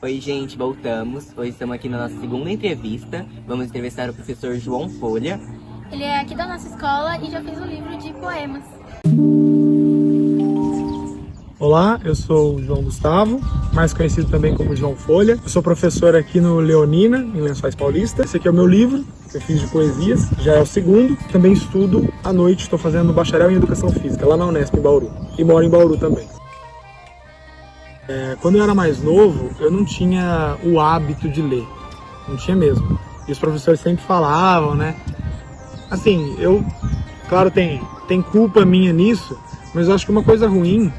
Oi, gente, voltamos. Hoje estamos aqui na nossa segunda entrevista. Vamos entrevistar o professor João Folha. Ele é aqui da nossa escola e já fez um livro de poemas. Olá, eu sou o João Gustavo, mais conhecido também como João Folha. Eu sou professor aqui no Leonina, em Lençóis Paulista. Esse aqui é o meu livro, que eu fiz de poesias, já é o segundo. Também estudo à noite, estou fazendo bacharel em Educação Física, lá na Unesp, em Bauru. E moro em Bauru também. Quando eu era mais novo, eu não tinha o hábito de ler. Não tinha mesmo. E os professores sempre falavam, né? Assim, claro, tem culpa minha nisso, mas eu acho que uma coisa ruim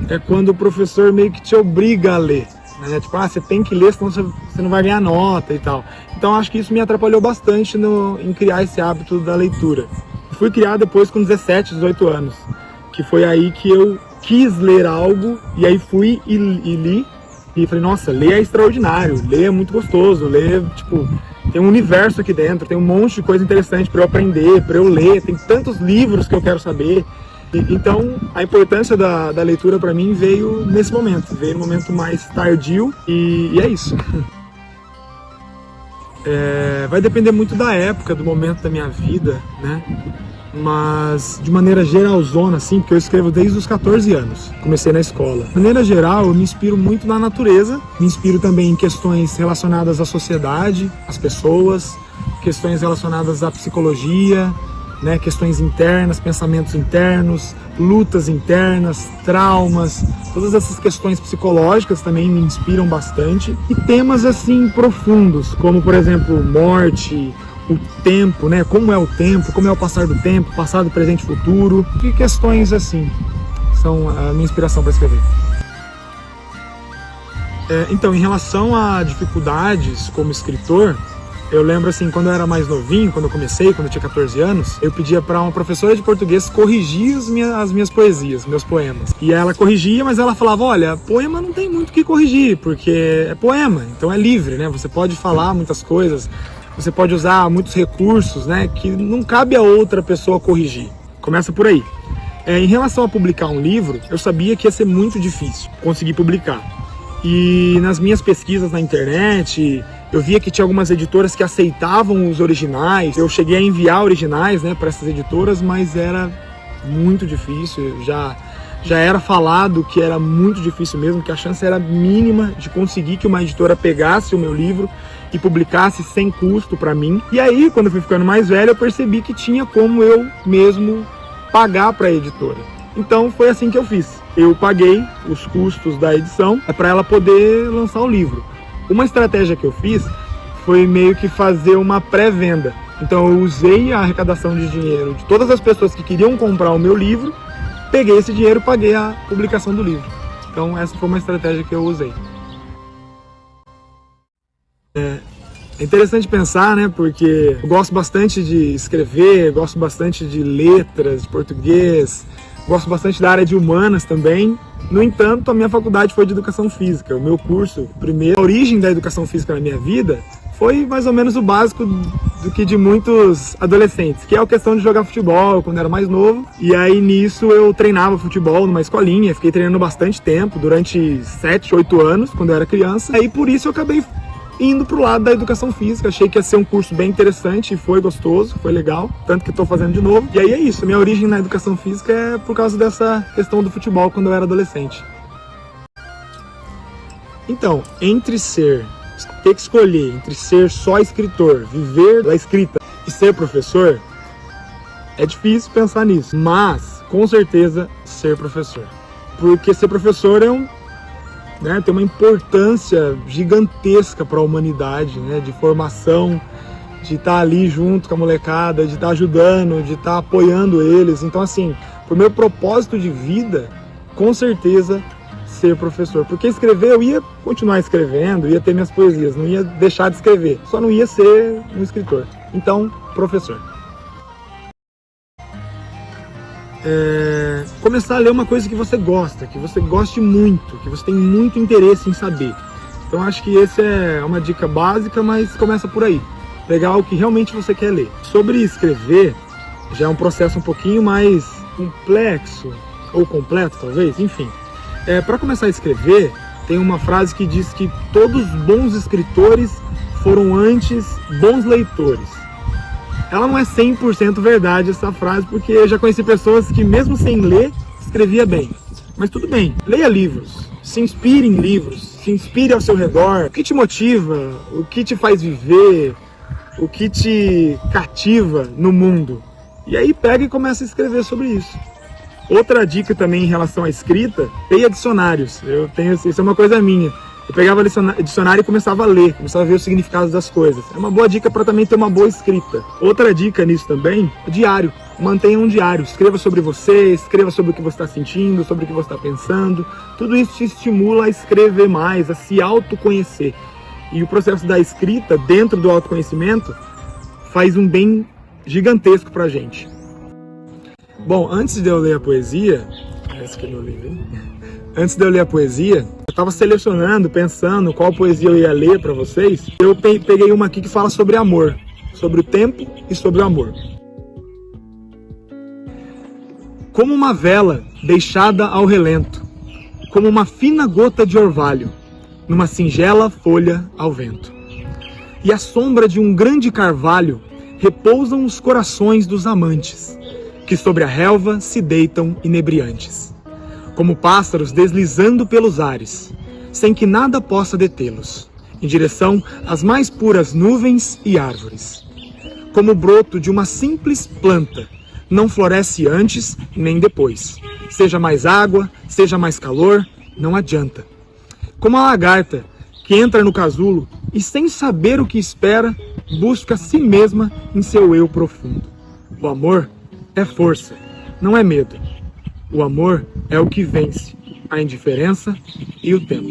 é quando o professor meio que te obriga a ler, né? Tipo, você tem que ler, senão você não vai ganhar nota e tal. Então acho que isso me atrapalhou bastante em criar esse hábito da leitura. Fui criar depois com 17, 18 anos, que foi aí que eu quis ler algo, e aí fui e li, e falei, nossa, ler é extraordinário, ler é muito gostoso, ler, tipo, tem um universo aqui dentro, tem um monte de coisa interessante para eu aprender, para eu ler, tem tantos livros que eu quero saber. Então, a importância da leitura para mim veio nesse momento, veio no momento mais tardio, e é isso. Vai depender muito da época, do momento da minha vida, né? Mas de maneira geralzona, assim, porque eu escrevo desde os 14 anos, comecei na escola. De maneira geral, eu me inspiro muito na natureza, me inspiro também em questões relacionadas à sociedade, às pessoas, questões relacionadas à psicologia, né, questões internas, pensamentos internos, lutas internas, traumas, todas essas questões psicológicas também me inspiram bastante. E temas assim profundos, como por exemplo, morte, o tempo, né? Como é o tempo, como é o passar do tempo, passado, presente e futuro. E questões assim são a minha inspiração para escrever. Então, em relação a dificuldades como escritor, eu lembro assim, quando eu era mais novinho, quando eu comecei, quando eu tinha 14 anos, eu pedia para uma professora de português corrigir as minhas poesias, meus poemas. E ela corrigia, mas ela falava, olha, poema não tem muito o que corrigir, porque é poema, então é livre, né? Você pode falar muitas coisas, você pode usar muitos recursos, né, que não cabe a outra pessoa corrigir. Começa por aí. Em relação a publicar um livro, eu sabia que ia ser muito difícil conseguir publicar. E nas minhas pesquisas na internet, eu via que tinha algumas editoras que aceitavam os originais. Eu cheguei a enviar originais, né, para essas editoras, mas era muito difícil. Já era falado que era muito difícil mesmo, que a chance era mínima de conseguir que uma editora pegasse o meu livro e publicasse sem custo para mim. E aí, quando eu fui ficando mais velho, eu percebi que tinha como eu mesmo pagar para a editora. Então foi assim que eu fiz. Eu paguei os custos da edição para ela poder lançar o livro. Uma estratégia que eu fiz foi meio que fazer uma pré-venda. Então eu usei a arrecadação de dinheiro de todas as pessoas que queriam comprar o meu livro, peguei esse dinheiro e paguei a publicação do livro. Então essa foi uma estratégia que eu usei. É interessante pensar, né, porque eu gosto bastante de escrever, gosto bastante de letras, de português, gosto bastante da área de humanas também. No entanto, a minha faculdade foi de Educação Física. O meu curso, primeiro, a origem da Educação Física na minha vida foi mais ou menos o básico do que de muitos adolescentes, que é a questão de jogar futebol quando era mais novo. E aí nisso eu treinava futebol numa escolinha, fiquei treinando bastante tempo, durante 7, 8 anos, quando eu era criança. Aí por isso eu acabei indo pro lado da Educação Física, achei que ia ser um curso bem interessante e foi gostoso, foi legal, tanto que estou fazendo de novo. E aí é isso, minha origem na Educação Física é por causa dessa questão do futebol quando eu era adolescente. Então, ter que escolher entre ser só escritor, viver da escrita e ser professor, é difícil pensar nisso, mas com certeza ser professor. Porque ser professor tem uma importância gigantesca para a humanidade, né? De formação, de estar ali junto com a molecada, de estar ajudando, de estar apoiando eles. Então, assim, pro meu propósito de vida, com certeza ser professor. Porque escrever, eu ia continuar escrevendo, ia ter minhas poesias, não ia deixar de escrever, só não ia ser um escritor. Então, professor. Começar a ler uma coisa que você gosta, que você goste muito, que você tem muito interesse em saber. Então acho que essa é uma dica básica, mas começa por aí. Pegar o que realmente você quer ler. Sobre escrever, já é um processo um pouquinho mais complexo, ou completo talvez, enfim. Para começar a escrever, tem uma frase que diz que todos os bons escritores foram antes bons leitores. Ela não é 100% verdade, essa frase, porque eu já conheci pessoas que mesmo sem ler, escrevia bem. Mas tudo bem, leia livros, se inspire em livros, se inspire ao seu redor. O que te motiva, o que te faz viver, o que te cativa no mundo. E aí pega e começa a escrever sobre isso. Outra dica também em relação à escrita, leia dicionários. Isso é uma coisa minha. Eu pegava dicionário e começava a ler, começava a ver os significados das coisas. É uma boa dica para também ter uma boa escrita. Outra dica nisso também, diário. Mantenha um diário. Escreva sobre você, escreva sobre o que você está sentindo, sobre o que você está pensando. Tudo isso te estimula a escrever mais, a se autoconhecer. E o processo da escrita, dentro do autoconhecimento, faz um bem gigantesco pra gente. Bom, antes de eu ler a poesia, eu estava selecionando, pensando qual poesia eu ia ler para vocês. Eu peguei uma aqui que fala sobre amor, sobre o tempo e sobre o amor. Como uma vela deixada ao relento, como uma fina gota de orvalho, numa singela folha ao vento. E à sombra de um grande carvalho repousam os corações dos amantes, que sobre a relva se deitam inebriantes, como pássaros deslizando pelos ares, sem que nada possa detê-los, em direção às mais puras nuvens e árvores. Como o broto de uma simples planta, não floresce antes nem depois. Seja mais água, seja mais calor, não adianta. Como a lagarta que entra no casulo e, sem saber o que espera, busca a si mesma em seu eu profundo. O amor é força, não é medo. O amor é o que vence a indiferença e o tempo.